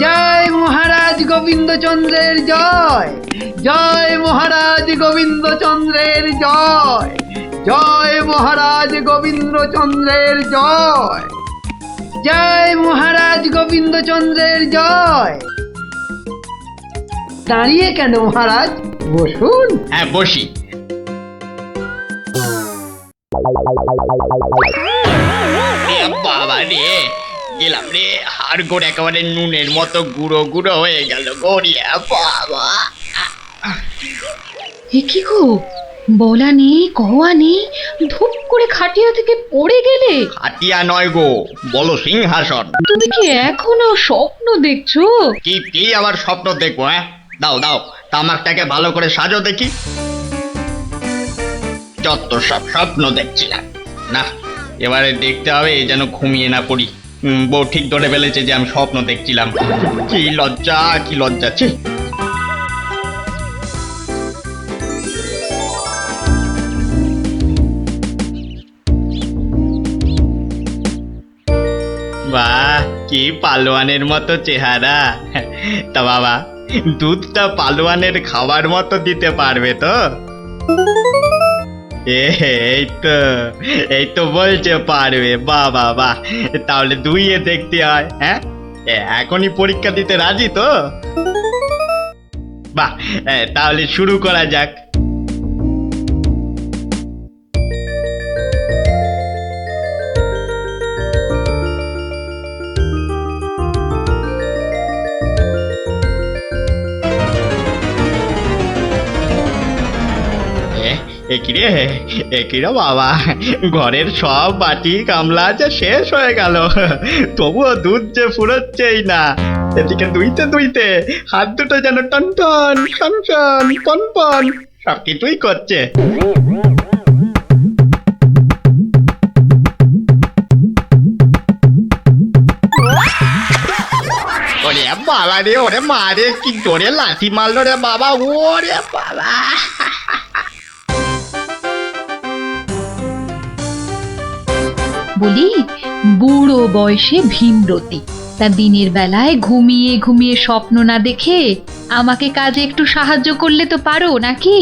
জয় মহারাজ গোবিন্দচন্দ্রের জয়, জয় মহারাজ গোবিন্দচন্দ্রের জয়, জয় মহারাজ গোবিন্দচন্দ্রের জয়, জয় মহারাজ গোবিন্দচন্দ্রের জয়। দাঁড়িয়ে কেন মহারাজ, বসুন। হ্যাঁ বসি। বাবা রে, গেলাম রে, হাড় গোড় একেবারে নুনের মতো গুঁড়ো গুঁড়ো হয়ে গেল গড়িয়া বাবা। এ কি গো, বলা নেই কওয়া নেই, ধূপ করে খাটিয়া থেকে পড়ে গেলে। হাতিয়া নয় গো, বলো সিংহাসন। তুমি কি এখনো স্বপ্ন দেখছো? কি কি আবার স্বপ্ন দেখবো? হ্যাঁ দাও দাও, তামাকটাকে ভালো করে সাজো দেখি। যত সব স্বপ্ন দেখছিলাম, না এবারে দেখতে হবে যেন ঘুমিয়ে না পড়ি। বউ ঠিক ধরে ফেলেছে যে আমি স্বপ্ন দেখছিলাম। কি লজ্জা, কি লজ্জা। ছি। বাহ, কি পালোয়ানের মতো চেহারা। তা বাবা, দুধটা পালোয়ানের খাবার মতো দিতে পারবে তো? এই তো বলছে পারবে। বাহ বাহ বাহ, তাহলে দুইয়ে দেখতে হয়। হ্যাঁ এখনই পরীক্ষা দিতে রাজি তো? বাহ, তাহলে শুরু করা যাক। একিরে বাবা, ঘরের সব বাটি গামলা যে শেষ হয়ে গেল, তবুও দুধ যে ফুরোচ্ছেই না। এদিকে দুইতে দুইতে হাত দুটো যেন টন টন টন টন পন পন সব কিছুই করছে। ওরে বাবা রে, ওরে মা রে, কি জোরে লাথি মারলো রে বাবা। ওরে বাবা, বলি, বুড়ো বয়সে ভীমরতি, তা দিনের বেলায় ঘুমিয়ে ঘুমিয়ে স্বপ্ন না দেখে আমাকে কাজে একটু সাহায্য করলে তো পারো নাকি?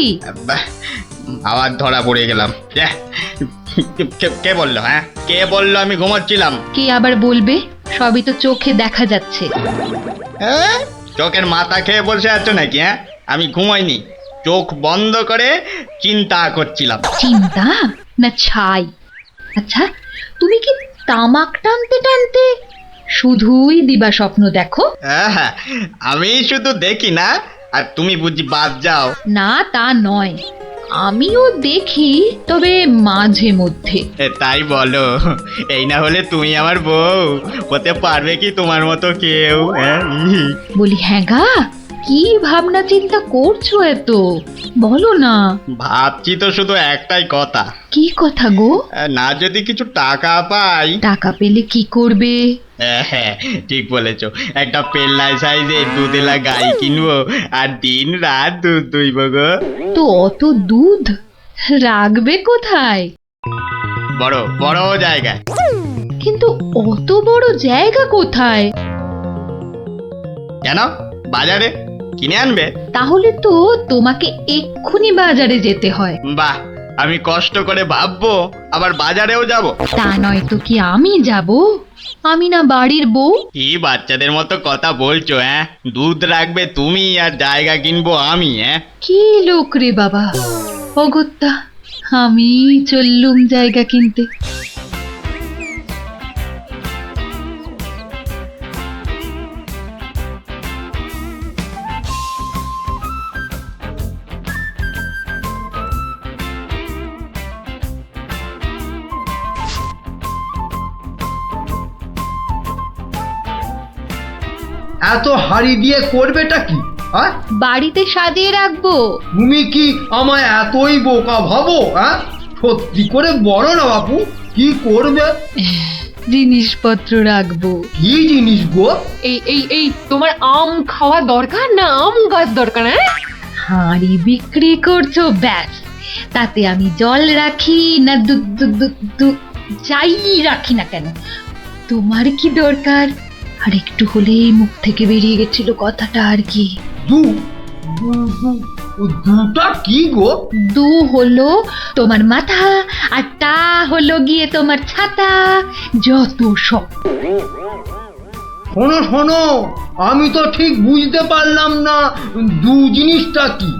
আবার ধরা পড়ে গেলাম। কে বললো? হ্যাঁ কে বললো আমি ঘুমাচ্ছিলাম? কে আবার বলবে, সবই তো চোখে দেখা যাচ্ছে। চোখের মাথা খেয়ে বসে আছো নাকি? হ্যাঁ আমি ঘুমাইনি, চোখ বন্ধ করে চিন্তা করছিলাম। চিন্তা না ছাই? আচ্ছা, তুমি কি তামাক টানতে টানতে শুধুই দিবা স্বপ্ন দেখো? হ্যাঁ, আমি শুধু দেখি না, আর তুমি বুঝি বাদ যাও? না তা নয়, আমিও দেখি, তবে মাঝে মধ্যে। তাই বলো? এই না হলে তুমি আমার বউ হতে পারবে কি তোমার মতো কেউ? বলি হ্যাঁ গা, কি ভাবনা চিন্তা করছো এত, বলো না। ভাবছি তো শুধু একটাই কথা। কি কথা গো? না যদি কিছু টাকা পাই। টাকা পেলে কি করবে? হ্যাঁ ঠিক বলেছো, একটা পেল্লাই সাইজে দুধেলা গাই কিনবো আর দিন রাত দুধ দুইব গো। তো অত দুধ রাখবে কোথায়? বড় বড় জায়গায়। কিন্তু অত বড় জায়গা কোথায়? কেন, বাজারে কিনে আনবে? তাহলে তো তোমাকে এক্ষুনি বাজারে যেতে হয়। বাহ, আমি কষ্ট করে ভাববো আবার বাজারেও যাব? তা নয় তো কি আমি যাব? আমি না বাড়ির বউ? কি বাচ্চাদের মতো কথা বলছো? হ্যাঁ দুধ রাখবে তুমি আর জায়গা কিনবো আমি? হ্যাঁ কি লোক রে বাবা, অগত্যা আমি চললুম জায়গা কিনতে। এত হাড়ি দিয়ে করবেটা কি? বাড়িতে সাজিয়ে রাখবো। তুমি কি আমায় এতই বোকা ভাবো? সত্যি করে বলো না বাপু, কি করবে? জিনিসপত্র রাখবো। কি জিনিস গো? এই এই এই তোমার আম খাওয়া দরকার না আম গাছ দরকার? হাঁড়ি বিক্রি করছো ব্যাস, তাতে আমি জল রাখি না দুধ যাই রাখি না কেন, তোমার কি দরকার? আর একটু হলেই মুখ থেকে বেরিয়ে গেছিল কথাটা আর কি। দু দুটা কি গো? দু হলো তোমার মাথা, আর টা হলো গিয়ে তোমার ছাতা, যত সব। শোনো শোনো, আমি তো ঠিক বুঝতে পারলাম না দু জিনিসটা কি।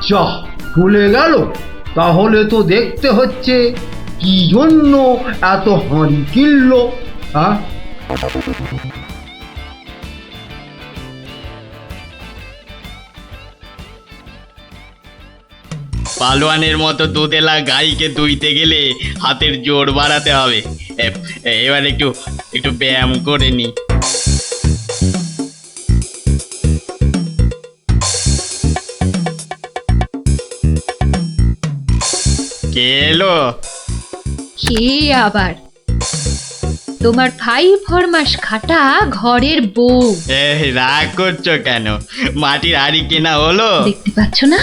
যা চলে গেল, তাহলে তো দেখতে হচ্ছে কি জন্য এত হাঁড়ি কিনলো। হ্যাঁ, পালোয়ানের মতো দুধেলা গাইকে দুইতে গেলে হাতের জোর বাড়াতে হবে। এবার একটু একটু ব্যায়াম করে নি। কে এলো? কে আবার? তোমার ভাই ফরমাস খাটা ঘরের বউ। রাগ করছো কেন? মাটির হাড়ি কেনা হলো? দেখতে পাচ্ছ না?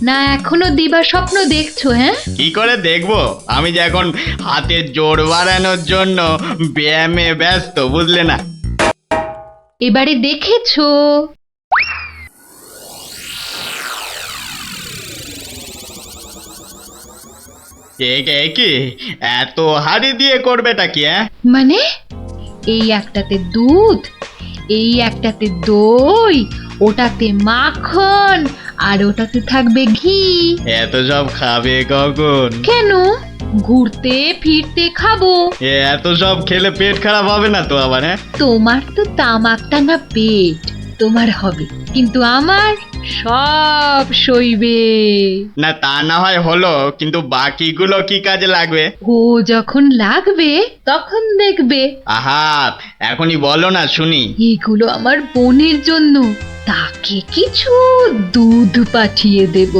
না এখনো দিবা স্বপ্ন দেখছো? হ্যাঁ, কি করে দেখবো? আমি যে এখন হাতের জোর বাড়ানোর জন্য ব্যায়ামে ব্যস্ত, বুঝলে না? এবারে দেখেছো? কি এত হাড়ি দিয়ে করবেটা কি? মানে এই একটাতে দুধ, এই একটাতে দই, ওটাতে মাখন, আর ওটাতে থাকবে ঘি। এত সব খাবে কখন? কেন? ঘুরতে ফিরতে খাবো। এত সব খেলে পেট খারাপ হবে না তো আবার? তোমার তো তামাক টানা পেট, তোমার হবে, কিন্তু আমার সব সইবে। না তা না হয় হলো, কিন্তু বাকিগুলো কি কাজে লাগবে? ও যখন লাগবে তখন দেখবে। আহা, এখনই বলো না শুনি। এগুলো আমার বোনের জন্য, তাকে কিছু দুধ পাঠিয়ে দেব।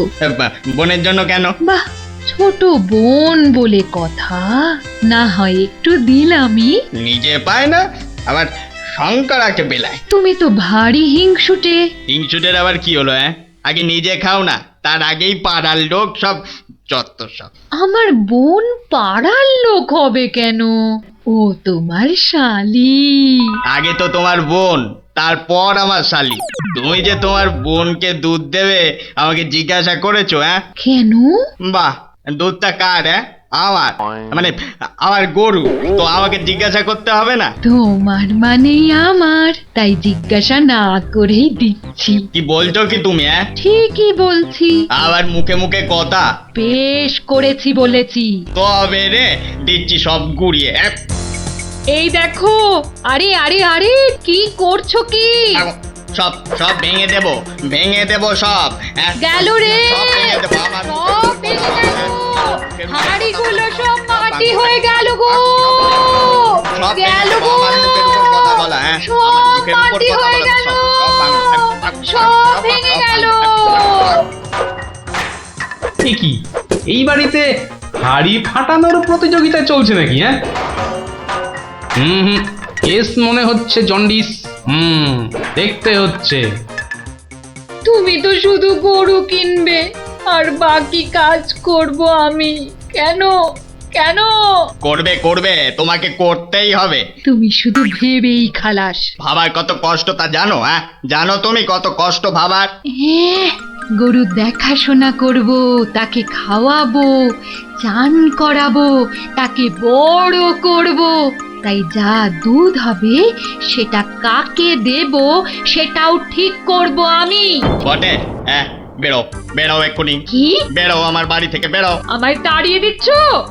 বোনের জন্য কেন? বাহ, ছোট বোন বলে কথা, না হয় একটু দিলামই। নিজে পায় না, আবার শঙ্করাকে বেলায়। তুমি তো ভারী হিংসুটে। হিংসুটের আবার কি হলো? আগে নিজে খাও না, তার আগেই পাড়ার লোক সব যত সব। আমার বোন পাড়ার লোক হবে কেন? ও তোমার শালি। আগে তো তোমার বোন, তারপর আমার শালি। তুমি যে তোমার বোনকে দুধ দেবে আমাকে জিজ্ঞাসা করেছো? কেন? বাহ, দুধটা কার? আমার, মানে আমার গরু, তো আমাকে জিজ্ঞাসা করতে হবে না? তোমার মানেই আমার, তাই জিজ্ঞাসা না করেই দিচ্ছি। কি বলছো কি তুমি? ঠিকই বলছি। আবার মুখে মুখে কথা। বেশ করেছি বলেছি। তবে রে দিচ্ছি সব গুড়িয়ে। এই দেখো, আরে আরে আরে, কি করছো কি? সব সব ভেঙে দেবো, ভেঙে দেবো সব। গেল রে, সব ভেঙে দেবো আমার। সব ভেঙে গেল। হাঁড়িগুলো সব মাটি হয়ে গেল গো, সব গেল গো, আমার মুখের উপর কথা বলা। সব মাটি হয়ে গেল, সব ভেঙে গেল। কি এই বাড়িতে হাড়ি ফাটানোর প্রতিযোগিতা চলছে নাকি? হুম, কেস মনে হচ্ছে জন্ডিস। দেখতে হচ্ছে। তুমি তো শুধু গরু কিনবে আর বাকি কাজ করব আমি। কেন কেন? করবে করবে, তোমাকে করতেই হবে। তুমি শুধু ভেবেই খালাস। ভাবার কত কষ্ট তা জানো? জানো তুমি কত কষ্ট ভাবার? গরু দেখাশোনা করব, তাকে খাওয়াবো, চান করাবো, তাকে বড় করব, তাই যা দুধ হবে সেটা কাকে দেব সেটাও ঠিক করব আমি। বটে? বেরো বেরো এক্ষুনি। কি? বেরো আমার বাড়ি থেকে, বেরো। আমায় তাড়িয়ে দিচ্ছ?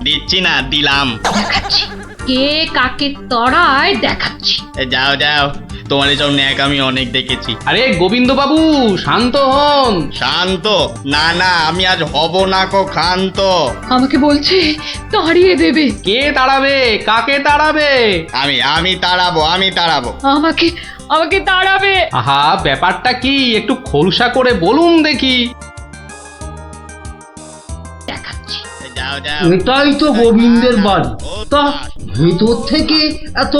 দিচ্ছি না, দিলাম। দেখাচ্ছি কে কাকে তড়ায়, দেখাচ্ছি। যাও যাও, তোমার এসব ন্যাক আমি অনেক দেখেছি। আরে গোবিন্দ বাবু, শান্ত হন। শান্ত? না না, আমি আজ হব না কো ক্ষান্ত। আমাকে বলছে তাড়িয়ে দেবে। কে তাড়াবে? কাকে তাড়াবে? আমি তাড়াবো, আমি তাড়াবো। আমাকে আমাকে তাড়াবে। আহা, ব্যাপারটা কি একটু খোলসা করে বলুন দেখি। দেখাচ্ছি। যাও যাও। এটাই তো গোবিন্দের বাড়ি। তা ভেতর থেকে এত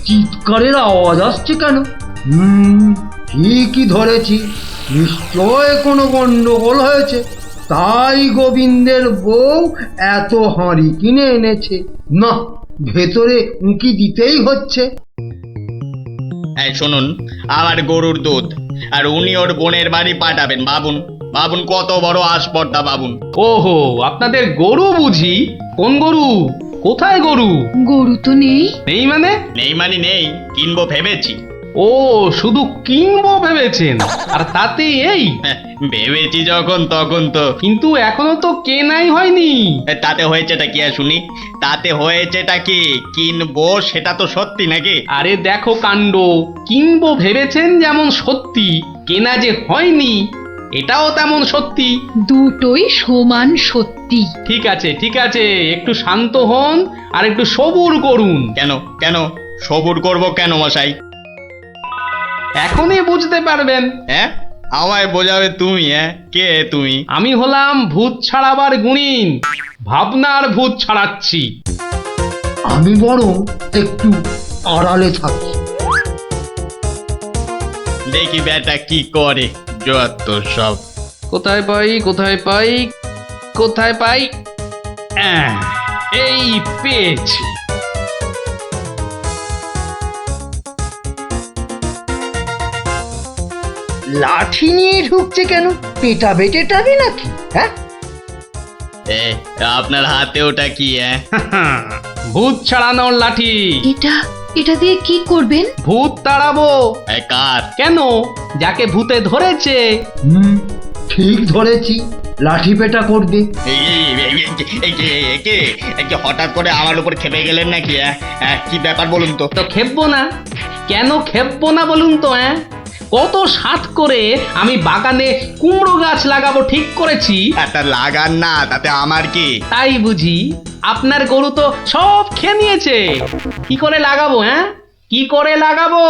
চিৎকারের আওয়াজ আসছে কেন? ঠিকই ধরেছি, নিশ্চয় কোনো গন্ডগোল হয়েছে, তাই গোবিন্দের বউ এত হাঁড়ি কিনে এনেছে। না, ভেতরে উঁকি দিতেই হচ্ছে। এই শুনুন, আমার গরুর দুধ, আর উনি ওর বোনের বাড়ি পাঠাবেন। ভাবুন ভাবুন কত বড় আসপর্দা, ভাবুন। ওহো, আপনাদের গরু বুঝি? কোন গরু? কোথায় গরু? গরু তো নেই। নেই মানে? নেই মানে নেই, কিনবো ভেবেছি। ও, শুধু কিনবো ভেবেছেন? আর তাতে এই? হ্যাঁ, ভেবেছি যখন তখন তো। কিন্তু এখনো তো কেনাই হয়নি। তাতে হয়েছেটা কি আর শুনি? তাতে হয়েছেটা কি? কিনবো সেটা তো সত্যি নাকি? আরে দেখো কাণ্ড, কিনবো ভেবেছেন যেমন সত্যি, কেনা যে হয়নি এটাও তেমন সত্যি। দুটোই সমান সত্যি। ঠিক আছে ঠিক আছে, একটু শান্ত হন আর একটু সবুর করুন। কেন কেন সবুর করব কেন মশাই? এখনই বুঝতে পারবেন। হ্যাঁ, আমায় বোঝাবে তুমি? কে তুমি? আমি হলাম ভূত ছাড়াবার গুণিন, ভাবনার ভূত ছাড়াচ্ছি। আমি বরং একটু আড়ালে থাকি। দেখি বেটা কি করে, যত সব। কোথায় পাই কোথায় পাই কোথায় পাই? এই পেয়েছি। লাঠি নিয়ে ঢুকছে কেন? পেটা বেটেটাবে নাকি? হ্যাঁ, এ, আপনার হাতে ওটা কি? ভূত ছাড়ানোর লাঠি। এটা এটা দিয়ে কি করবেন? ভূত তাড়াবো। কার? কেন? যাকে ভূতে ধরেছে। ঠিক ধরেছি, লাঠি পেটা করবে। এই হঠাৎ করে আমার উপর খেপে গেলেন নাকি? কি ব্যাপার বলুন তো? তো খেপবো না? কেন খেপবো না বলুন তো? কত সাধ করে আমি বাগানে কুমড়ো গাছ লাগাবো ঠিক করেছি। একটা লাগান না, তাতে আমার কি? তাই বুঝি? আপনার গরু তো সব খেয়ে নিয়েছে। কি করে লাগাবো? কি করে লাগাবো?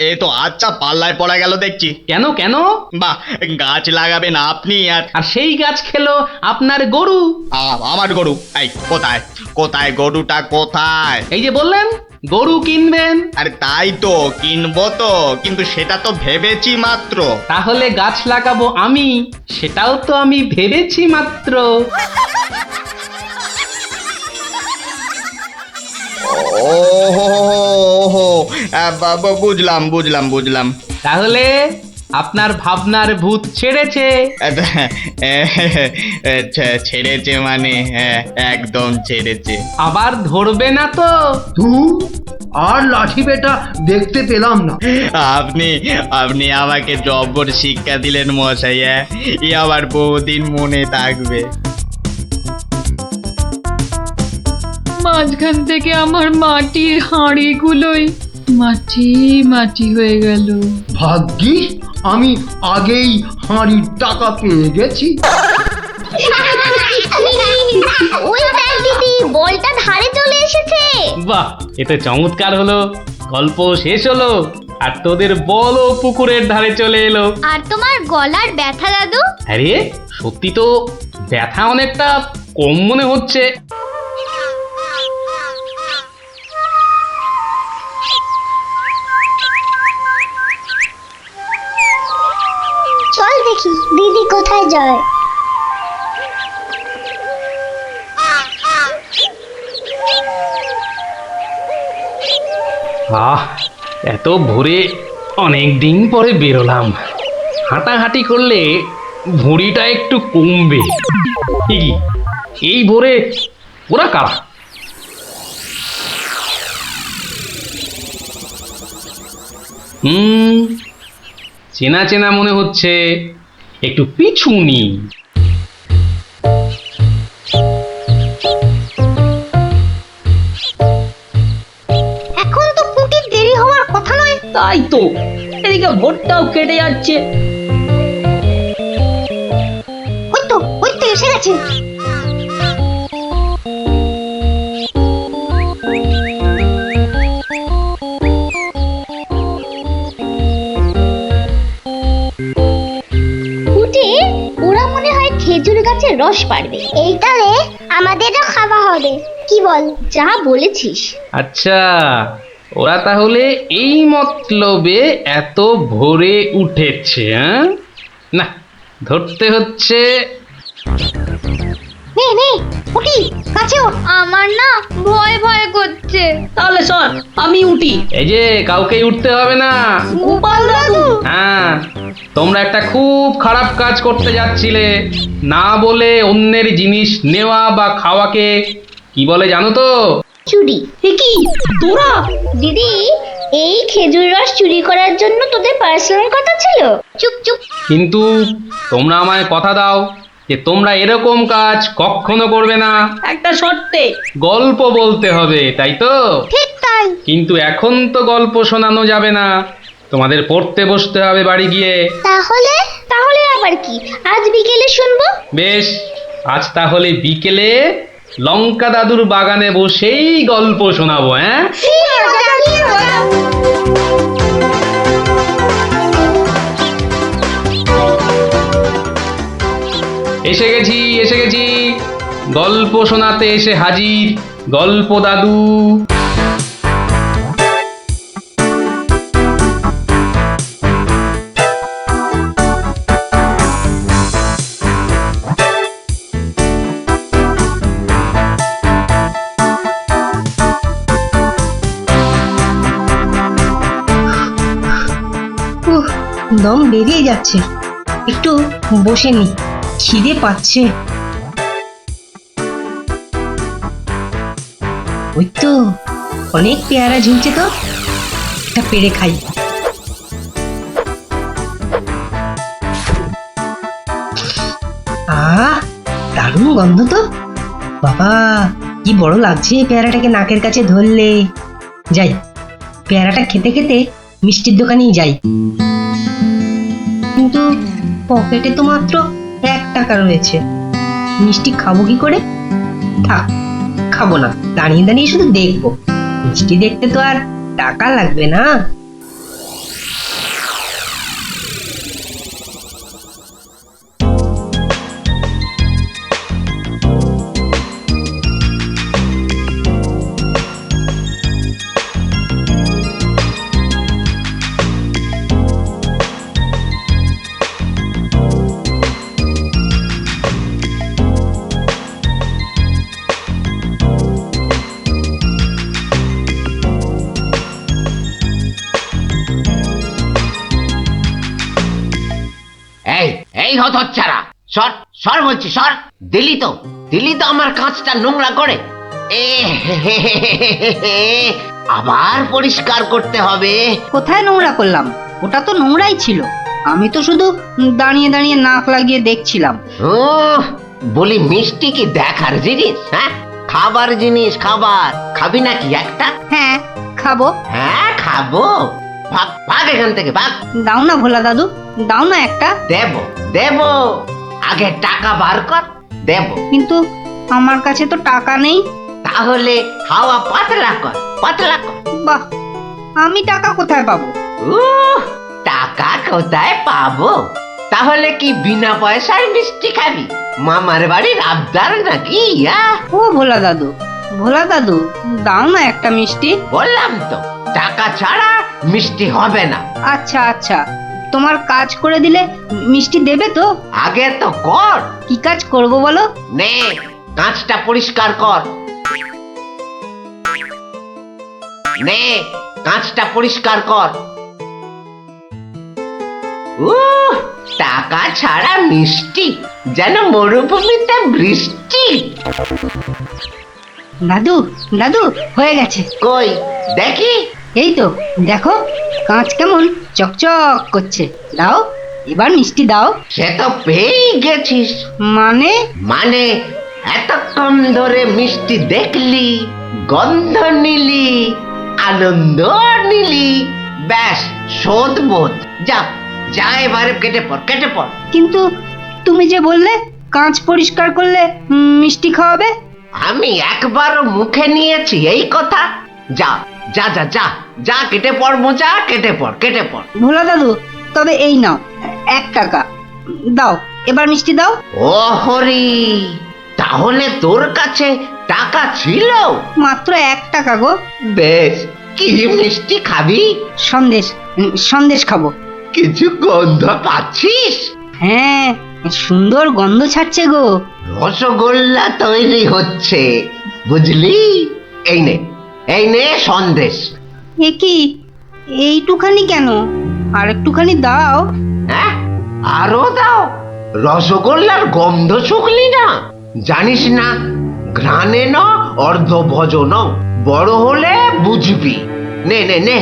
এ তো আচ্ছা পাল্লায় পড়া গেল দেখছি। কেন কেন? বাহ, গাছ লাগাবেন আপনি আর আর সেই গাছ খেলো আপনার গরু। আমার গরু? এই কোথায় কোথায় গরুটা কোথায়? এই যে বললেন গরু কিনবেন। আরে তাই তো, কিনবো তো, কিন্তু সেটা তো ভেবেছি মাত্র। তাহলে গাছ লাগাবো আমি, সেটাও তো আমি ভেবেছি মাত্র। ওহো, বুঝলাম বুঝলাম বুঝলাম। তাহলে আপনার ভাবনার ভূত ছেড়েছে। ছেড়েছে মানে? একদম ছেড়েছে। আবার ধরবে না তো? ধুর, আর লাঠি পেটা দেখতে পেলাম না। আপনি আপনি আমাকে জব্বর শিক্ষা দিলেন মশাই। এ আবার বহুদিন মনে থাকবে। মাঝখান থেকে আমার মাটির হাঁড়িগুলোই মাটি মাটি হয়ে গেল। ভাগ্যিস আমি আগেই হাঁড়ির টাকা পেয়ে গেছি। ওই দেখ দিদি, বলটা ধারে চলে এসেছে। বাহ, এতে চমৎকার হলো। গল্প শেষ হলো আর তোদের বলও পুকুরের ধারে চলে এলো। আর তোমার গলার ব্যথা দাদু? আরে সত্যি তো ব্যথা অনেকটা কম মনে হচ্ছে। চল দেখি দিদি কোথায় যায়। এত ভোরে অনেক দিন পরে বেরোলাম। হাঁটাহাঁটি করলে ভুঁড়িটা একটু কমবে। এই ভোরে ওরা কারা? চেনা চেনা মনে হচ্ছে, একটু পিছু নি। এখন তো পুটির দেরি হওয়ার কথা নয়। তাই তো, এদিকে ভোটটাও কেটে যাচ্ছে। ওই তো এসে গেছে। ওরা মনে হয় খেজুর গাছের রস পাড়বে। এইটারে আমাদেরও খাওয়া হবে। কি বল? যা বলেছিস। আচ্ছা, ওরা তাহলে এই মতলবে এত ভোরে উঠেছে। না, ধরতে হচ্ছে। নে উঠি কাছে ওঠ। আমার না ভয় ভয় করছে। তাহলে সর, আমি উঠি। এই যে কাউকেই উঠতে হবে না। গোপাল দাদু, হ্যাঁ, তোমরা একটা খুব খারাপ কাজ করতে যাচ্ছিলে। না বলে অন্যের জিনিস নেওয়া বা খাওয়াকে কি বলে জানো তো? চুরি। এ কি তোরা? দিদি, এই খেজুর রস চুরি করার জন্য তোদের পার্সোনাল কথা ছিল? চুপ চুপ। কিন্তু তোমরা আমায় কথা দাও যে তোমরা এরকম কাজ কখনো করবে না। একটা শর্তে। গল্প বলতে হবে, তাই তো? ঠিক তাই। কিন্তু এখন তো গল্প শোনানো যাবে না, তোমাদের পড়তে বসতে হবে বাড়ি গিয়ে। তাহলে তাহলে আবার কি? আজ বিকেলে শুনবো। বেশ, আজ তাহলে বিকেলে লঙ্কা দাদুর বাগানে বসেই গল্প শোনাবো। হ্যাঁ, কি মজা, কি মজা। এসে গেছি এসে গেছি, গল্প শোনাতে এসে হাজির গল্প দাদু। দম বেরিয়ে যাচ্ছে, একটু বসে নি, খিদে পাচ্ছে। ওই তো অনেক পেয়ারা ঝুলছে, তো একটা পেড়ে খাই। দারুণ গন্ধ তো, বাবা কি বড় লাগছে পেয়ারাটাকে নাকের কাছে ধরলে। যাই, পেয়ারাটা খেতে খেতে মিষ্টির দোকানেই যাই। কিন্তু পকেটে তো মাত্র 1 টাকা রয়েছে, মিষ্টি খাবো কি করে? থাক, খাবো না, দাঁড়িয়ে দাঁড়িয়ে শুধু দেখবো। মিষ্টি দেখতে তো আর টাকা লাগবে না। এই এই হতচ্ছাড়া, সর সর বলছি, সর। দিলি তো আমার কাঁচটা নোংরা করে। এ আবার পরিষ্কার করতে হবে। কোথায় নোংরা করলাম? ওটা তো নোংরাই ছিল, আমি তো শুধু দাঁড়িয়ে দাঁড়িয়ে নাক লাগিয়ে দেখছিলাম। ও বলি, মিষ্টি কি দেখার জিনিস? হ্যাঁ, খাবার জিনিস, খাবার। খাবি নাকি একটা? হ্যাঁ খাবো। হ্যাঁ খাবো, ভাগ ভাগ এখান থেকে, ভাগ। দাও না ভোলা দাদু, দাও না একটা। দেব দেব, আগে টাকা বার কর, দেব। কিন্তু আমার কাছে তো টাকা নেই। তাহলে হাওয়া পাতলা কর, পাতলা কর। বাহ, আমি টাকা কোথায় পাবো? টাকা কোথায় পাবো? তাহলে কি বিনা পয়সায় মিষ্টি খাবি? মামার বাড়ির আবদার নাকি? ও ভোলা দাদু, ভোলা দাদু, দাও না একটা মিষ্টি। বললাম তো, টাকা ছাড়া মিষ্টি হবে না। আচ্ছা আচ্ছা, তোমার কাজ করে দিলে মিষ্টি দেবে তো? আগে তো কর। কি কাজ করব বলো? নে, কাঁচটা পরিষ্কার কর। নে, কাঁচটা পরিষ্কার কর। টাকা ছাড়া মিষ্টি যেন মরুভূমিতে বৃষ্টি। দাদু দাদু, হয়ে গেছে। কই দেখি। এই তো দেখো, কাঁচ কেমন চকচক করছে। দাও, এবার মিষ্টি দাও। সে তো পেয়েই গেছিস। মানে? মানে এতক্ষণ ধরে মিষ্টি দেখলি, গন্ধ নিলি, আনন্দ নিলি, ব্যাস শোধ বোধ। যা যা, এবারে কেটে পড়, কেটে পড়। কিন্তু তুমি যে বললে কাঁচ পরিষ্কার করলে মিষ্টি খাওয়াবে। আমি একবারও মুখে নিয়েছি এই কথা? যা যা যা যা যা, কেটে পড় মোজা, কেটে পড়, কেটে পড়। ভোলা দাদু, তবে এই নাও 1 টাকা, দাও এবার মিষ্টি দাও। ও হরি, তাহলে তোর কাছে টাকা ছিল? মাত্র 1 টাকা গো। বেশ, কি মিষ্টি খাবি? সন্দেশ, সন্দেশ খাবো। কিছু গন্ধ পাচ্ছিস? হ্যাঁ, সুন্দর গন্ধ ছাড়ছে গো। রসগোল্লা তৈরি হচ্ছে, বুঝলি? এই নে সন্দেশ। এ কি, এইটুখানি কেন? আর একটুখানি দাও। হ্যাঁ, আরো দাও। রসগোল্লার গন্ধ শুকলি না? জানিস না, ঘ্রাণে ন অর্ধ ভজন, বড় হলে বুঝবি। নে নে নে,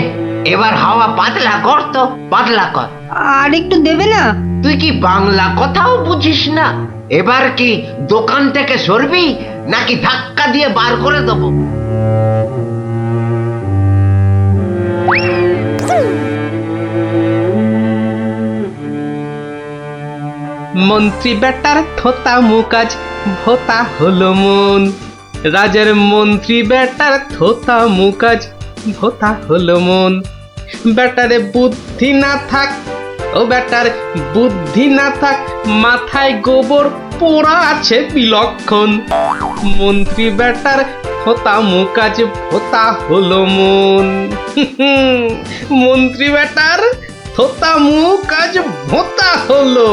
এবার হাওয়া পাতলা কর তো, পাতলা কর। আর একটু দেবে না? তুই কি বাংলা কথাও বুঝিস না? এবার কি দোকান থেকে সরবি নাকি ধাক্কা দিয়ে বার করে দেবো? মন্ত্রী বেটার থোতা মুকাজ ভোতা হলো মন, রাজার মন্ত্রী বেটার থোতা মুকাজ ভোতা হলো মন। বেটারে বুদ্ধি না থাক, ও বেটার বুদ্ধি না থাক, মাথায় গোবর পোড়া আছে বিলক্ষণ। মন্ত্রী বেটার থোতা মুকাজ ভোতা হলো মন। মন্ত্রী বেটার থোতা মুকাজ ভোতা হলো।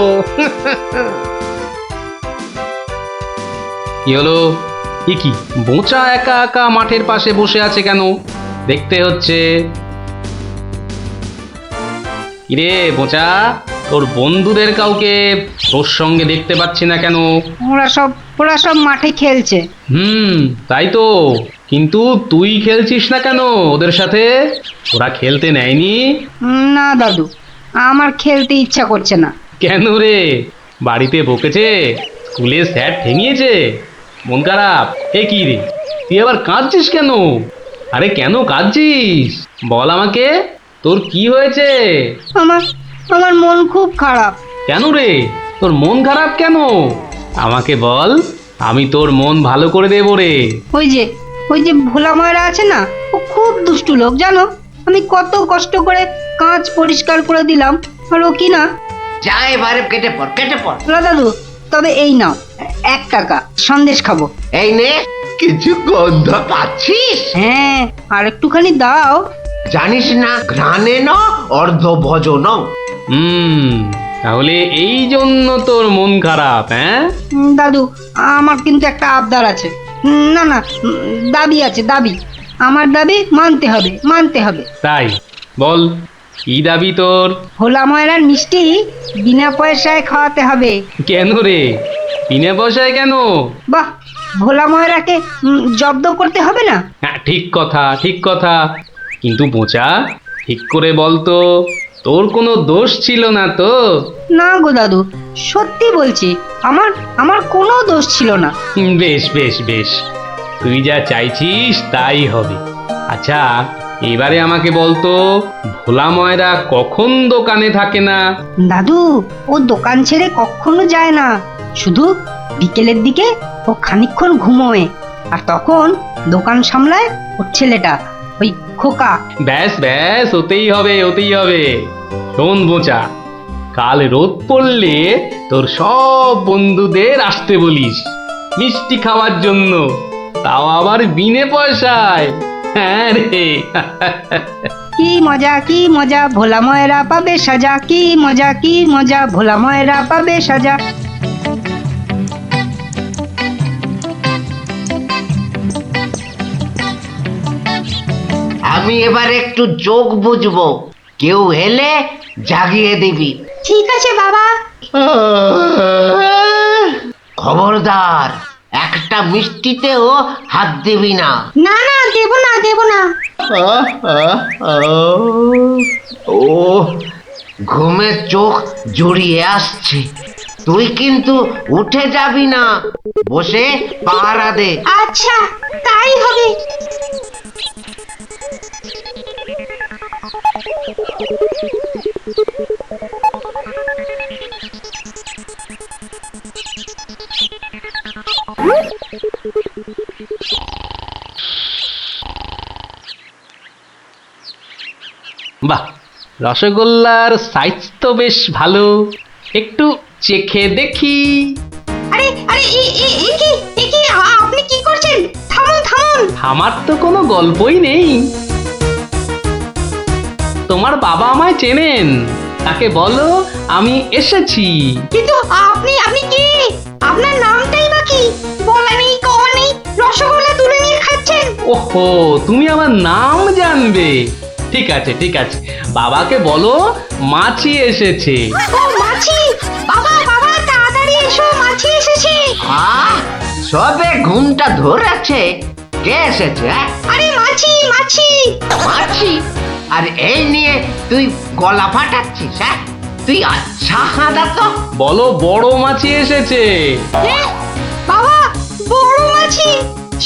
কি হলো? কি বোঁচা একা একা মাঠের পাশে বসে আছে কেন? দেখতে হচ্ছে। কিরে বোঁচা, তোর বন্ধুদের কাউকে তোর সঙ্গে দেখতে পাচ্ছি না কেন? ওরা সব মাঠে খেলছে। তাই তো, কিন্তু তুই খেলছিস না কেন ওদের সাথে? ওরা খেলতে নেয়নি? না দাদু, আমার খেলতে ইচ্ছা করছে না। কেন রে, বাড়িতে বকেছে? স্কুলে স্যার ঠেঙিয়েছে? মন খারাপ? এ কি রে, তুই আবার কাঁদছিস কেন? আরে কেন কাঁদছিস বল আমাকে, তোর কি হয়েছে? আমার মন খুব খারাপ। কেন রে, তোর মন খারাপ কেন? আমাকে বল, আমি তোর মন ভালো করে দেবো রে। ওই যে ভোলা ময়রা আছে না, ও খুব দুষ্টু লোক জানো। আমি কত কষ্ট করে কাঁচ পরিষ্কার করে দিলাম, আর ও কি না। যা এবারে কেটে পড়, কেটে পড়। দাদু, তবে এই নাও 1 টাকা, সন্দেশ খাবো। এই নে, কিছু গন্ধ পাচ্ছিস? হ্যাঁ, আর একটুখানি দাও। জানিস না, ঘ্রাণে ন অর্ধ ভজন। তাহলে এই জন্য তোর মন খারাপ? হ্যাঁ দাদু, আমার কিন্তু একটা আবদার আছে। না, দাবি আছে, দাবি। আমার দাবি মানতে হবে। তাই বল, কি দাবি তোর? ভোলা ময়রার মিষ্টি বিনা পয়সায় খাওয়াতে হবে। কেন রে, বিনা পয়সায় কেন? বাহ, ভোলা ময়রাকে জব্দ করতে হবে না? হ্যাঁ, ঠিক কথা। কিন্তু বোঁচা, ঠিক করে বলতো, তোর কোনো দোষ ছিল না তো? না গো দাদু, সত্যি বলছি, আমার কোনো দোষ ছিল না। বেশ, তুই যা চাইছিস তাই হবে। আচ্ছা, এবারে আমাকে বলতো, ভোলা ময়রা কখন দোকানে থাকে না? দাদু, ও দোকান ছেড়ে কখনো যায় না। শুধু বিকেলের দিকে ও খানিকক্ষণ ঘুমোয়, আর তখন দোকান সামলায় ওর ছেলেটা, ওই খোকা। ব্যাস, ওতেই হবে। শোন বোঁচা, কাল রোদ পড়লে তোর সব বন্ধুদের আসতে বলিস মিষ্টি খাওয়ার জন্য, তাও আবার বিনে পয়সায়। হ্যাঁ রে। কি মজা, ভোলা ময়রা পাবে সাজা। কি মজা, ভোলা ময়রা পাবে সাজা। আমি এবার একটু চোখ বুঝবো, কেউ এলে জাগিয়ে দিবি। ঠিক আছে বাবা। খবরদার, একটা মিষ্টিতেও হাত দিবি না। না, দেব না। ও, ঘুমের চোখ জড়িয়ে আসছে। তুই কিন্তু উঠে যাবি না, বসে পাহারা দে। আচ্ছা, তাই হবে। বাহ, রসগোল্লার সাইজ তো বেশ ভালো, একটু চেখে দেখি। আরে কি আপনি কি করছেন? থামুন। আমার তো কোনো গল্পই নেই। তোমার বাবা আমায় চেনেন, তাকে বলো আমি এসেছি। কিন্তু আপনি আপনি কি? আপনার নামটাই বা কি? বলা নেই, কওয়া নেই, রসগোল্লা তুলে নিয়ে খাচ্ছেন। ওহো, তুমি আমার নাম জানবে? ঠিক আছে ঠিক আছে, বাবাকে বলো মাছি এসেছে। ও মাছি! বাবা বাবা তাড়াতাড়ি এসো, মাছি এসেছে। সবে ঘুমটা ধরেছে, কে এসেছে? আরে মাছি মাছি! মাছি? আর এই নিয়ে তুই গলা ফাটাচ্ছিস? হ্যাঁ, তুই আচ্ছা হাঁদা তো। বলো বড় মাছি এসেছে। বাবা বড় মাছি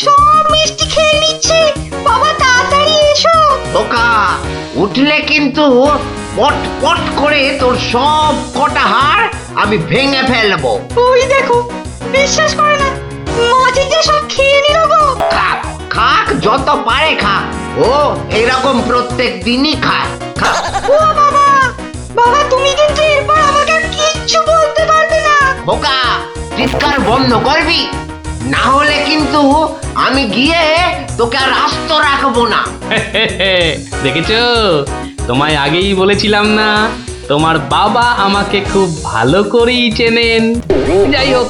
সব মিষ্টি খেয়ে নিচ্ছে। বাবা তাড়াতাড়ি এসো। বোকা, উঠলে কিন্তু পট পট করে তোর সব কটা হাড় আমি ভেঙে ফেলবো। ওই দেখো, বিশ্বাস করে না, মাছি যে সব খেয়ে নিল গো। খাক খাক, যত পারে খাক। ও এরকম প্রত্যেক দিনই খায়। খাক। ও বাবা, বাবা তুমি কিন্তু এরপর আমাকে আর কিচ্ছু বলতে পারবে না। বোকা, চিৎকার বন্ধ করবি, না হলে কিন্তু আমি গিয়ে তোকে আর আস্ত রাখবো না। দেখেছো, তোমায় আগেই বলেছিলাম না তোমার বাবা আমাকে খুব ভালো করেই চেনেন। যাই হোক,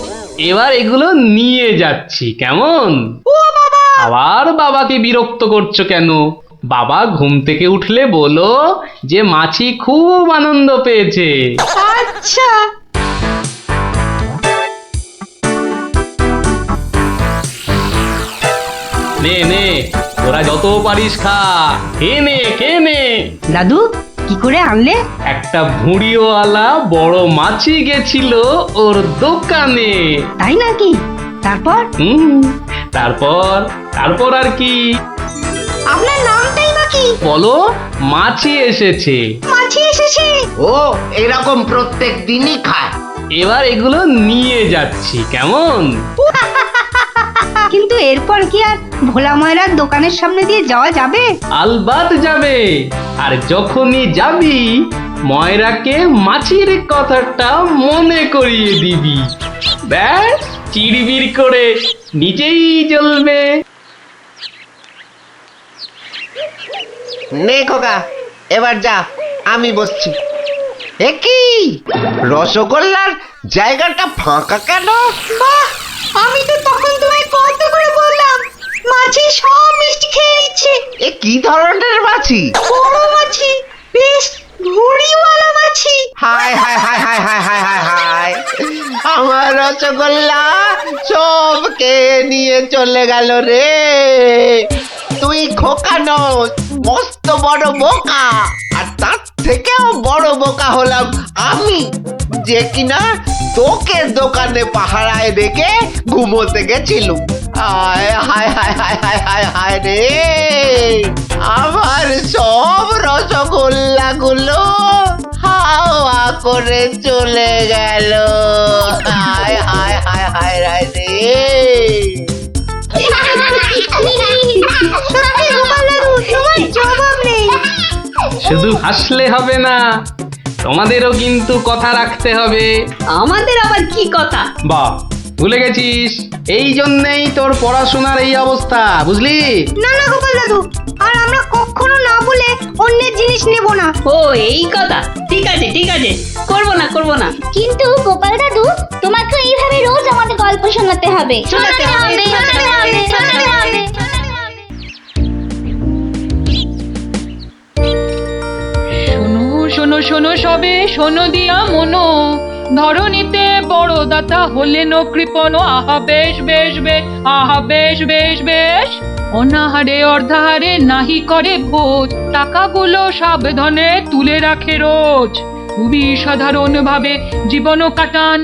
এবার এগুলো নিয়ে যাচ্ছি, কেমন? আবার বাবাকে বিরক্ত করছো কেন? বাবা ঘুম থেকে উঠলে বলো যে মাছি খুব আনন্দ পেয়েছে। আচ্ছা। নে নে, তোরা যত পারিস খা, খেয়ে নে খেয়ে নে। দাদু কি করে আনলে? একটা ভুঁড়িওয়ালা বড় মাছি গেছিল ওর দোকানে। তাই নাকি? তারপর? তারপর তারপর আর কি? আপনার নামটাই বা কি? বলো মাছি এসেছে। মাছি এসেছে। ও এরকম প্রত্যেক দিনই খায়। এবার এগুলো নিয়ে যাচ্ছি, কেমন? কিন্তু এরপর কি আর ভোলা ময়রার দোকানের সামনে দিয়ে যাওয়া যাবে? আলবাত যাবে। আর যখনই যাবি ময়রাকে মাছির কথাটা মনে করিয়ে দিবি। ব্যাস, চিড়বির করে নিজেই জ্বলবে। নে খোকা, এবার যা, আমি বসছি। এ কি, রসগোল্লার জায়গাটা ফাঁকা কেন? আমি তো তখন তোমায় কত করে বললাম, মাছি সব মিষ্টি খেয়ে নিচ্ছে। এ কি ধরনের মাছি? বড় মাছি, বেশ ভুঁড়িওয়ালা মাছি। হায় হায় হায় হায় হায় হায় হায় হায়, আমার রসগোল্লা সব কে নিয়ে চলে গেল রে। তুই খোকা নস, মস্ত বড় বোকা। আর তার থেকেও বড় বোকা হলাম আমি, যে কিনা তোকে দোকানে পাহারায় রেখে ঘুমোতে গেছিলুম। হায় হায় হায় হায় হায় হায় হায় রে, আমার সব রসগোল্লা গুলো হাওয়া করে চলে গেল। হায় হায় হায় হায় হায় রে। সত্যি গোপাল দাদু, তোমার জবাব নেই। শুধু হাসলে হবে না, তোমাদেরও কিন্তু কথা রাখতে হবে। আমাদের আবার কি কথা? বাহ, ভুলে গেছিস? এই জন্যেই তোর পড়াশোনার এই অবস্থা, বুঝলি? না না গোপাল দাদু, আর আমরা কখনো না বলে অন্যের জিনিস নেব না। ও এই কথা, ঠিক আছে ঠিক আছে, করবো না করবো না। কিন্তু গোপাল দাদু, তোমাকে এইভাবে রোজ আমাদের গল্প শোনাতে হবে। শোনাতে হবে, শোনাতে হবে, শোনাতে হবে। শোনো শোনো শোনো সবে, শোনো দিয়া মনো, ধরণীতে বড় দাতা হলেন কৃপণ। আহা বেশ বেশ বেশ, আহা বেশ বেশ বেশ, অনাহারে অর্ধাহারে নাহি করে ভোজ, টাকাগুলো সাবধানে তুলে রাখে রোজ। খুবই সাধারণ ভাবে জীবন কাটান,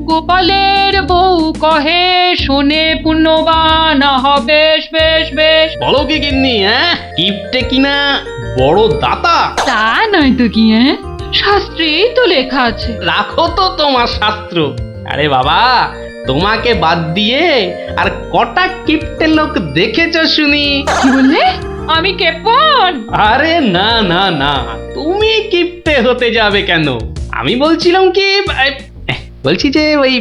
গোপালের বউ কহে শোনে পুণ্যবান। আহা বেশ বেশ বেশ। বলো কি গিন্নি, হ্যাঁ? কিপটে কিনা বড় দাতা? তা নয় তো কি, হ্যাঁ, শাস্ত্রেই তো লেখা আছে। রাখো তো তোমার শাস্ত্র। আরে বাবা, তোমাকে বাদ দিয়ে আর কটা কিপটে লোক দেখেছো শুনি? কি বললে? আমি কেপন? আরে না না না, তুমি কিপটে হতে যাবে কেন? আমি বলছিলাম কি, বলছি যে ওই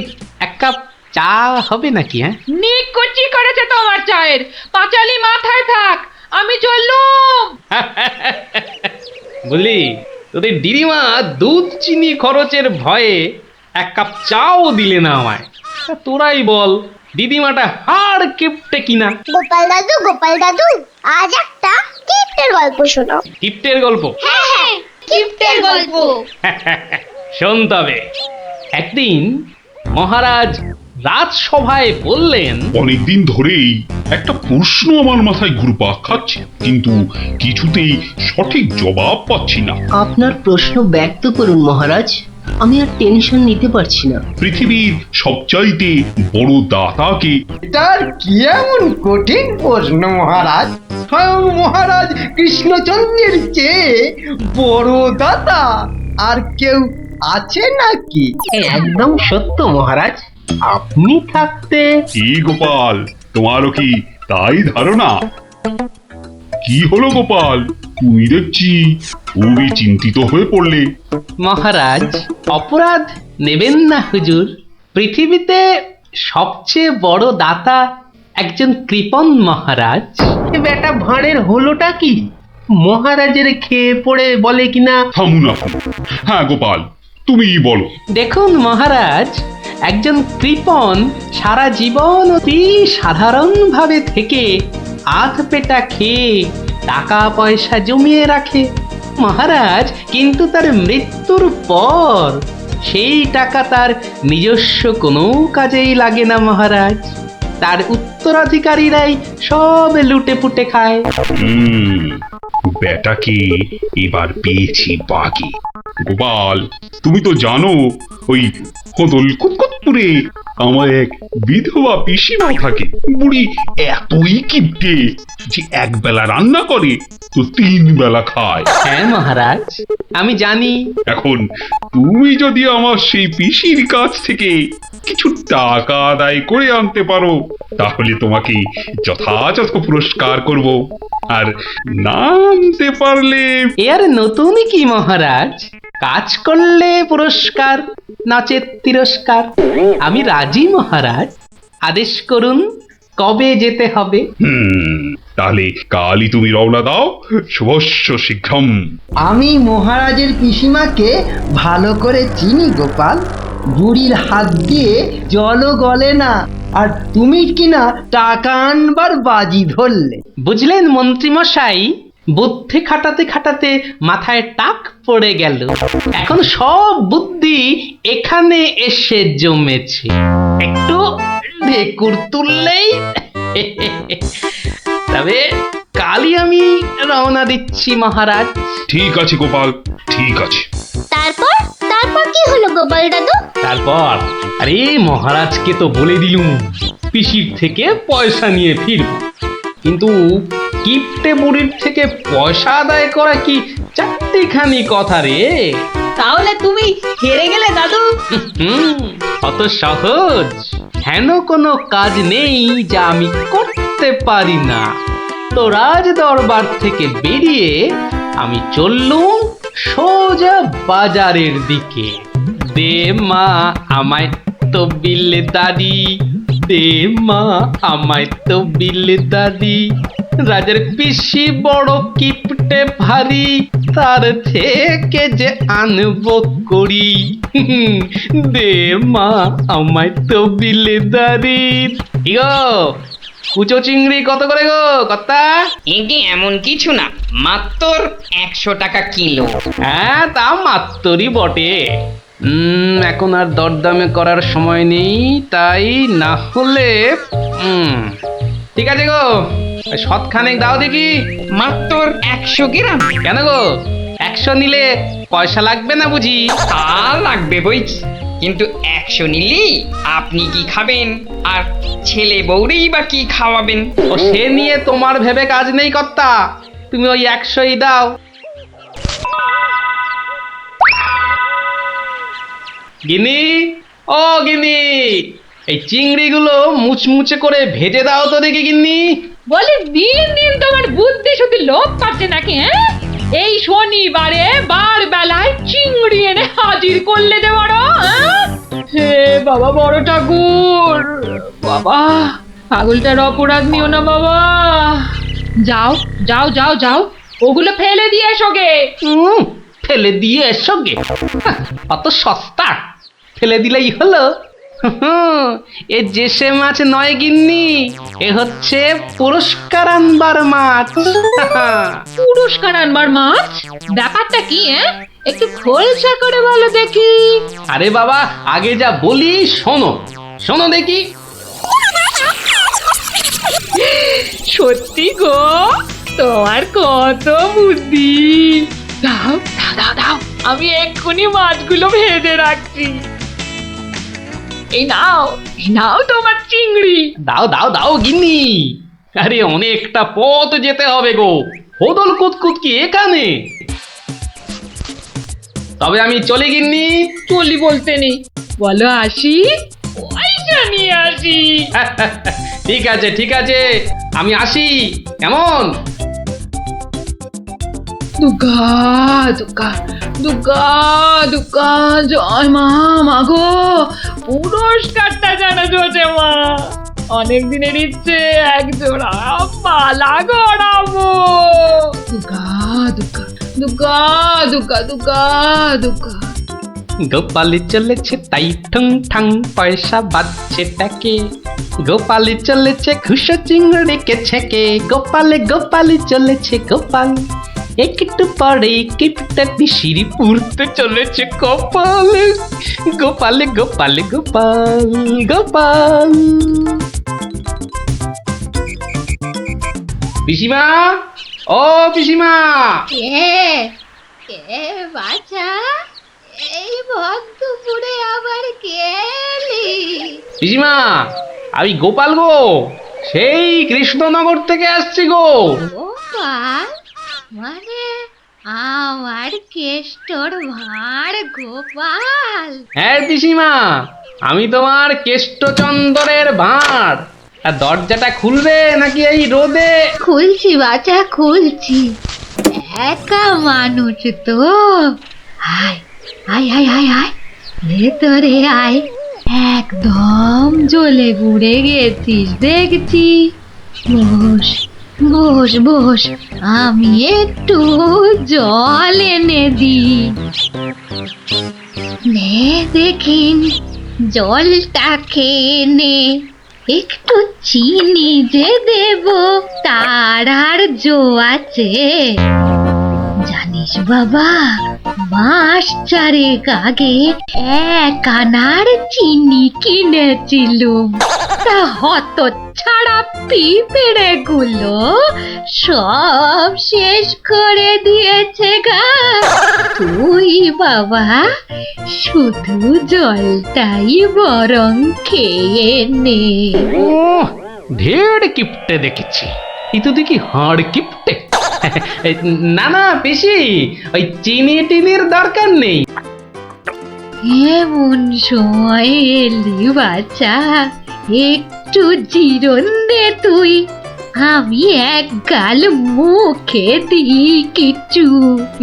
এক কাপ চা হবে নাকি? হ্যাঁ, নিকুচি করেছে তোমার চায়ের, পাঁচালি মাথায় থাক, আমি চললুম। বুঝলি, তোদের দিদিমা দুধ চিনি খরচের ভয়ে এক কাপ চাও দিলে না আমায়। তা তোরাই বল, দিদিমাটা হাড় কেপটে কিনা। গোপাল দাদু আজ একটা কিপ্টের গল্প শোনাও। কিপ্টের গল্প? হ্যাঁ কিপ্টের গল্প। শোন তবে। একদিন মহারাজ রাজসভায় বললেন, অনেকদিন ধরেই একটা প্রশ্ন আমার মাথায় ঘুরপাক খাচ্ছে, কিন্তু কিছুতেই সঠিক জবাব পাচ্ছি না। আপনার প্রশ্ন ব্যক্ত করুন মহারাজ, আমি আর টেনশন নিতে পারছি না। পৃথিবীর সবচাইতে বড় দাতাকে? এটার কি এমন কঠিন প্রশ্ন মহারাজ? স্বয়ং মহারাজ কৃষ্ণচন্দ্রের চেয়ে বড় দাতা আর কেউ আছে নাকি? একদম সত্য মহারাজ, আপনি থাকতে। কি গোপাল, তোমারও কি তাই ধারণা? কি হলো গোপাল, তুমি দেখছি খুবই চিন্তিত হয়ে পড়লে। মহারাজ অপরাধ নেবেন না হুজুর, পৃথিবীতে সবচেয়ে বড় দাতা একজন কৃপণ মহারাজ। বেটা ভাঁড়ের হলোটা কি? মহারাজের খেয়ে পড়ে বলে কিনা। থামুন আপনি। হ্যাঁ গোপাল, তুমিই বলো। দেখুন মহারাজ, একজন কৃপণ সারা জীবন অতি সাধারণভাবে থেকে আধ পেটা খেয়ে টাকা পয়সা জমিয়ে রাখে মহারাজ, কিন্তু তার মৃত্যুর পর সেই টাকা তার নিজস্ব কোনো কাজেই লাগে না মহারাজ। তার উত্তরাধিকারীরাই সব লুটে পুটে খায়। বেটাকে এবার পেয়েছি বাকি। গোপাল, তুমি তো জানো ওই কদল কুতকুতপুরে আমার এক বিধবা পিসিমা থাকে। বুড়ি এতই কিপটে যে এক বেলা রান্না করে তো 3 বেলা খায়। হ্যাঁ মহারাজ, আমি জানি। এখন তুমি যদি আমার সেই পিসির কাছ থেকে কিছু টাকা আদায় করে আনতে পারো, তাহলে তোমাকে যথাযথ পুরস্কার করব। আর না আনতে পারলে? এর নতুন কি মহারাজ, কাজ করলে পুরস্কার, নচেত তিরস্কার। আমি রাজি মহারাজ, আদেশ করুন কবে যেতে হবে। তাহলে কালই তুমি রওনা দাও, শুভস্য শীঘ্রম। আমি মহারাজের পিসিমাকে ভালো করে চিনি গোপাল, বুড়ির হাত দিয়ে জলও গলে না, আর তুমি কিনা টাকা আনবার বাজি ধরলে। বুঝলেন মন্ত্রী মশাই, বুদ্ধি খাটাতে খাটাতে মাথায় টাক পড়ে গেল। এখন সব বুদ্ধি এখানে এসে জমেছে, একটু ঢেকুর তুললেই। তবে কালই আমি রওনা দিচ্ছি মহারাজ। ঠিক আছে গোপাল, ঠিক আছে। তারপর তারপর কি হলো গোপাল দাদু? তারপর আরে মহারাজকে তো বলে দিলুম পিসির থেকে পয়সা নিয়ে ফিরব, কিন্তু কিপ্টে বুড়ির থেকে পয়সা আদায় করা কি চারটিখানি কথা রে। তাহলে তুমি হেরে গেলে দাদু। অত সহজ হেন কোনো কাজ নেই যা আমি করতে পারি না। তো রাজ দরবার থেকে বেরিয়ে আমি চললুম সোজা বাজারের দিকে। দে মা আমায় তো বিলে দাদি, দে মা আমায় তো বিলে দাদি। রাজার পিসি বড় কিপটে ভারী, তার থেকে যে আনবো করি। দে মা আমায় তো বিলে দাদি। ইগো কুচো চিংড়ি কত করে গো কর্তা? এটি এমন কিছু না, মাত্র 100 টাকা কিলো। হ্যাঁ তা মাত্রই বটে। এখন আর দরদামে করার সময় নেই, তাই না হলে ঠিক আছে গো, শতখানেক দাও দেখি। মাত্র 100 গ্রাম। কেন গো, 100 নিলে পয়সা লাগবে না বুঝি? তা লাগবে বইছি, কিন্তু 100 নিলি আপনি কি খাবেন আর ছেলে বউরেই বা কি খাওয়াবেন? ও সে নিয়ে তোমার ভেবে কাজ নেই কর্তা, তুমি ওই 100ই দাও। গিনি, ও গিনি, এই চিংড়িগুলো মুচমুচে করে ভেজে দাও তো দেখি গিন্নি। বলি দিন দিন তোমার বুদ্ধি শুধু লোপ পাচ্ছে নাকি? হ্যাঁ, এই শনিবারে বার বেলায় চিংড়ি এনে হাজির করলে যে বড়। হে বাবা বড় ঠাকুর, বাবা পাগলটার অপরাধ নিও না বাবা। যাও যাও যাও যাও, ওগুলো ফেলে দিয়ে এসো গে। ফেলে দিয়ে এসো গে। হাহ, অত সস্তা, ফেলে দিলেই হলো। হুম, এ জেসে মাছ নয় গিন্নি, এ হচ্ছে পুরস্কার আনবার মাছ। পুরস্কার আনবার মাছ? ব্যাপারটা কি একটু খোলসা করে বলো দেখি। আরে বাবা, আগে যা বলি শোনো, শোনো দেখি। সত্যি গো, তোমার কত বুদ্ধি। দাও দাও দাও দাও, আমি এক্ষুনি মাছগুলো ভেজে রাখছি। এই নাও তোমার চিংড়ি। দাও দাও দাও গিন্নি। আরে অনেকটা পথ যেতে হবে গো, হোদল কুতকুত কি এখানে? তবে আমি চলি গিন্নি। চলি বলতে নেই, বলো আসি, পয়সা নিয়ে আসি। ঠিক আছে ঠিক আছে, আমি আসি, কেমন? দুর্গা দুর্গা দুর্গা দুর্গা, জয় মা, মাগো পুরস্কারটা যেন জোটে মা। অনেক দিনের ইচ্ছে, এক জোড়া মালা গড়াবো। দুর্গা দুর্গা দুর্গা দুর্গা দুর্গা দুর্গা। গোপালি চলেছে তাই ঠং ঠাং, পয়সা বাজছে প্যাকে। গোপালি চলেছে খুশো চিংড়িকে ছেকে। গোপালে গোপালি চলেছে গোপাল, একটু পরে কিপটা পিসির পুরতে চলেছে কপালে। গোপালে গোপালে গোপাল গোপাল। পিসিমা, ও পিসিমা। কে বাছা, এই ভক্তপুরে আবার কে এলি? পিসিমা, আমি গোপাল গো, সেই কৃষ্ণনগর থেকে আসছি গো। গোপাল মানে আমার কেষ্টর ভাঁড় গোপাল? হ্যাঁ পিসিমা, আমি তোমার কেষ্টচন্দরের ভাঁড়। আর দরজাটা খুলবে নাকি এই রোদে? খুলছি বাছা, খুলছি। একা মানুষ তো, আয় আয় আয় আয় আয়, ভেতরে আয়। একদম জ্বলে পুড়ে গেছিস দেখছি। বস বস বস, আমি একটু জল এনে দিই। নে দেখিন, জলটা খেয়ে নে। একটু চিনি যে দেব, তার আর জো আছে? জানিস বাবা, মাস চারেক আগে 1 আনার চিনি কিনেছিলুম। তা হত ছাড়া পিঁপড়ে গুলো সব শেষ করে দিয়েছে গা। তুই বাবা শুধু জলটাই বরং খেয়ে নে। ও, ঢের কিপটে দেখেছি, এই তো দেখি হাড় কিপটে। না না পিসি, ওই চিনি টিনির দরকার নেই। এমন সময় এলি বাচ্চা, একটু জিরন দে তুই। আমি এক গাল মুখে দিই কিছু।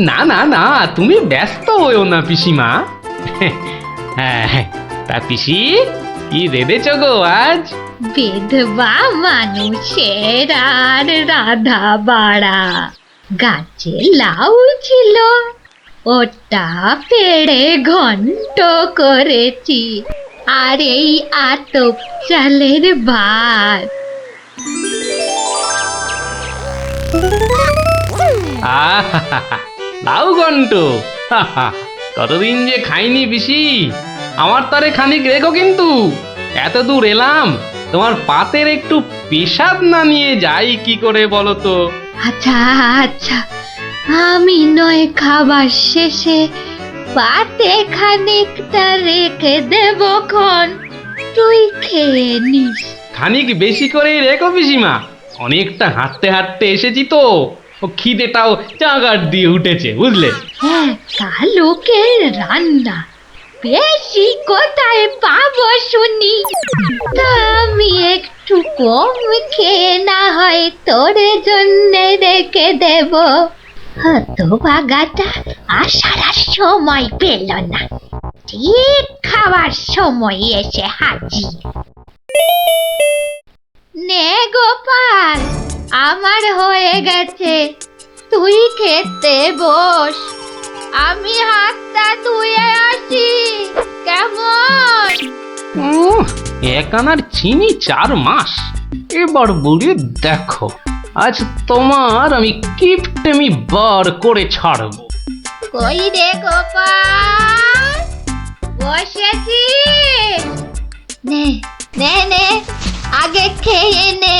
না না না, তুমি ব্যস্ত হইও না পিসিমা। হ্যাঁ, তা পিসি কি রেঁধেছ গো আজ? বিধবা মানুষের আর রাধা বাড়া। গাছে লাউ ছিল, ওটা পেড়ে ঘন্ট করেছি। আর এই আতপ চালের ভাত। লাউ ঘন্ট, কতদিন যে খাইনি পিসি। আমার তারে খানিক রেখো কিন্তু। এত দূর এলাম, তোমার পাতের একটু পেশাব না নিয়ে যাই কি করে বলো তো? আচ্ছা আচ্ছা, আমি নয় খাবার শেষে পাতে খানিকটা রেখে দেব খন, তুই খেয়ে নিস। খানিক বেশি করে রেখো পিসিমা, অনেকটা হাঁটতে হাঁটতে এসেছি তো, ও খিদেটাও চাগার দিয়ে উঠেছে বুঝলে। একা লোকের রান্না বেশি কোথায় পাবো শুনি? তা আমি একটু কম খেয়ে না হয় তোর জন্য রেখে দেব। হতভাগাটা আসার আর সময় পেল না, ঠিক খাওয়ার সময় এসে হাজির। নে গোপাল, আমার হয়ে গেছে, তুই খেতে বস। আমি হাতটা ধুয়ে আসি, কেমন? এক আনার চিনি 4 মাস। এবার বুড়ি দেখো, আজ তোমার আমি কিপ্ট আমি বার করে ছাড়বো। কই রে গোপাল, বসেছি? নে নে নে, আগে খেয়ে নে,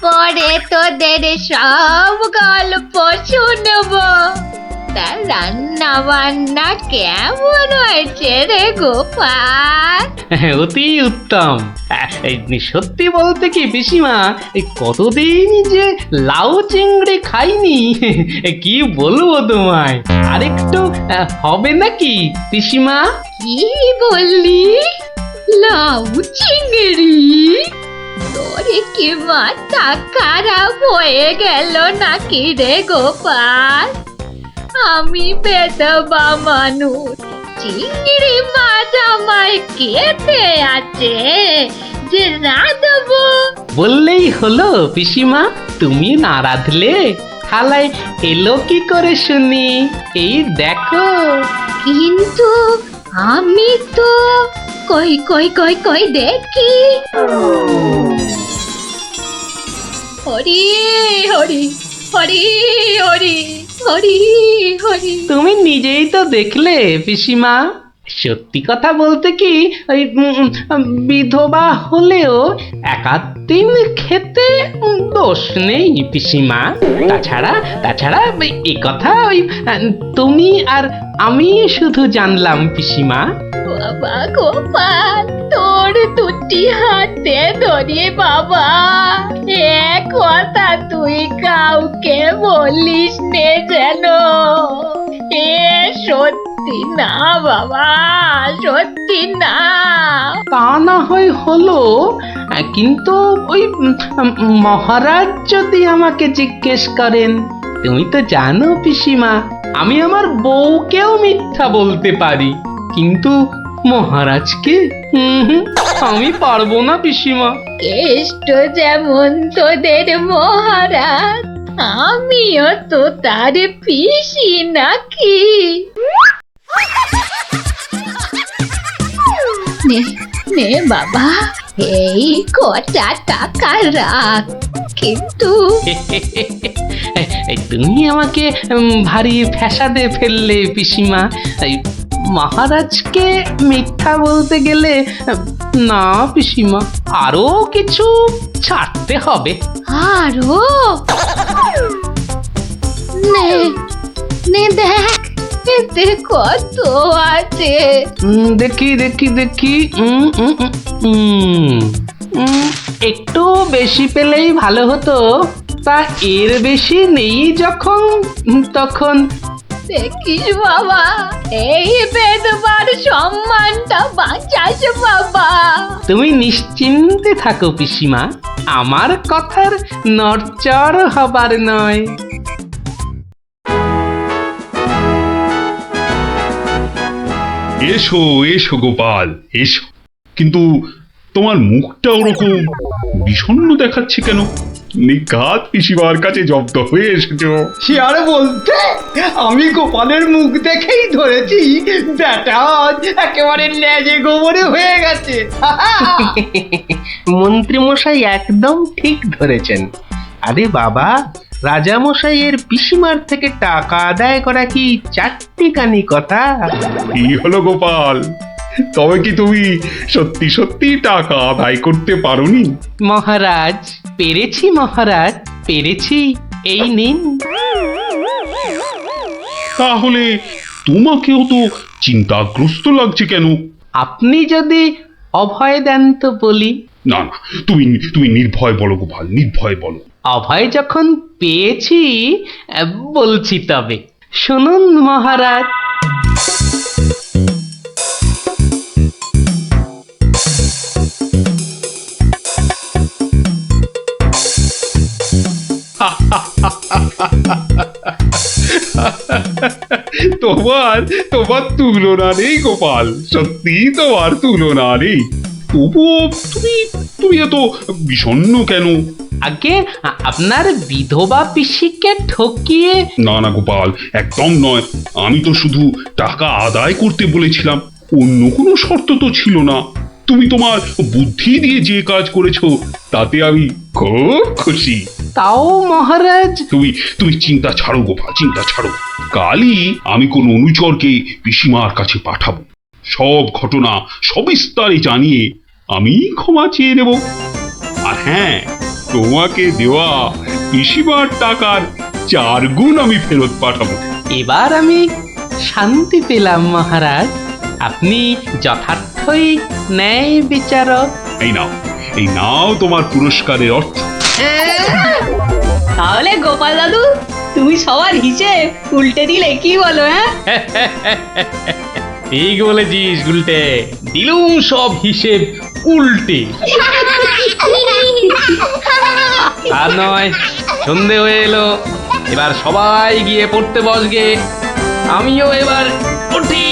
পরে তোদের সব গল্প শুনবো। তা রান্না বান্না কেমন হয়েছে রে গোপাল? অতি উত্তম। সত্যি বলতে কি পিসিমা, এই কতদিন যে লাউ চিংড়ি খাইনি, কি বলবো তোমায়। আরেকটু হবে নাকি পিসিমা? কি বললি? লাউ চিংড়ি? তোরে কি মাথা খারাপ হয়ে গেল নাকি রে গোপাল? আমি বেদবা মানুষ, চিংড়ি মাছ আমায় খেতে আছে যে না দেবো? বললেই হলো পিসিমা, তুমি না রাঁধলে থালায় এলো কি করে শুনি? এই দেখো। কিন্তু আমি তো কই কই কই কই দেখি। হরি হরি হরি হরি হরি হরি। তুমি নিজেই তো দেখলে পিসিমা। সত্যি কথা বলতে কি, ওই বিধবা হলেও একাদিন খেতে দোষ নেই পিসিমা। তাছাড়া এই কথা ওই তুমি আর আমি শুধু জানলাম পিসিমা। বাবা গোপাল, তোর দুটি হাতে ধরে বাবা, এক কথা তুই কাউকে বলিস নে যেন। এ সত্যি না বাবা, সত্যি না। তা না হয় হলো, কিন্তু ওই মহারাজ যদি আমাকে জিজ্ঞেস করেন, তুমি তো জানো পিসিমা, আমি আমার বউকেও মিথ্যা বলতে পারি, কিন্তু মহারাজকে আমি পারবো না পিসিমা। কেষ্ট যেমন তোদের মহারাজ, আমিও তো তার পিসি নাকি। নে নে বাবা, এই কটা টাকা রাখ, কিন্তু তুমি আমাকে ভারী ফ্যাসাদে ফেললে পিসিমা। মহারাজকে মিথ্যা বলতে গেলে না পিসিমা, আরো কিছু ছাড়তে হবে। আরো? নে নে দেখ, এতে কত আছে। দেখি দেখি দেখি, একটু বেশি পেলেই ভালো হতো। তা এর বেশি নেই যখন, তখন দেখিস বাবা, এই বেদবার সম্মানটা বাঁচাস বাবা। তুমি নিশ্চিন্তে থাকো পিসিমা, আমার কথার নড়চড় হবার নয়। এসো এসো গোপাল, এসো। কিন্তু তোমার মুখটা ওরকম বিষণ্ণ দেখাচ্ছে কেন? নিঘাত পিসিমার কাছে জব্দ হয়ে এসেছো। সে আর বলতে, আমি গোপালের মুখ দেখেই ধরেছি ব্যাটা আজ একেবারে লেজে গোবরে হয়ে গেছে। মন্ত্রীমশাই একদম ঠিক ধরেছেন। আরে বাবা, রাজামশাইয়ের পিসিমার থেকে টাকা আদায় করা কি চারটিখানি কথা? কি হলো গোপাল, তবে কি তুমি সত্যি সত্যি টাকা আদায় করতে পারোনি? মহারাজ, পেরেছি মহারাজ, পেরেছি। এই নিন। তাহলে তোমাকেও তো চিন্তাগ্রস্ত লাগছে কেন? আপনি যদি অভয় দেন তো বলি। না না, তুমি তুমি নির্ভয় বলো গোপাল, নির্ভয় বলো। অভয় যখন পেয়েছি, বলছি তবে শুনুন মহারাজ। তোমার তোমার তুলনা নেই গোপাল, সত্যি তোমার তুলনা নেই। তবুও তুমি তুমি এত বিষণ্ণ কেন? আগে আপনার বিধবা পিসিকে ঠকিয়ে না না গোপাল, একদম নয়। আমি তো শুধু টাকা আদায় করতে বলেছিলাম, অন্য কোনো শর্ত তো ছিল না। তুমি তোমার বুদ্ধি দিয়ে যে কাজ করেছো তাতে আমি খুব খুশি। তাও মহারাজ। তুমি চিন্তা ছাড়ো গোপাল, চিন্তা ছাড়ো। কালই আমি কোন অনুচরকে পিসিমার কাছে পাঠাবো, সব ঘটনা সবিস্তারে জানিয়ে আমি ক্ষমা চেয়ে নেব। আর হ্যাঁ, তোমাকে দেওয়া পিসিমার টাকার 4 গুণ আমি ফেরত পাঠাবো। এবার আমি শান্তি পেলাম মহারাজ, আপনি যথার্থই ন্যায় বিচারক। এই নাও তোমার পুরস্কারের অর্থ। তাহলে গোপাল দাদু তুমি সবার হিসেব উল্টে দিলে, কি বলো? হ্যাঁ, ঠিক বলেছিস গুলটে, দিলুম সব হিসেব উল্টে। আর নয়, সন্ধে হয়ে এলো, এবার সবাই গিয়ে পড়তে বসগে। আমিও এবার উঠি।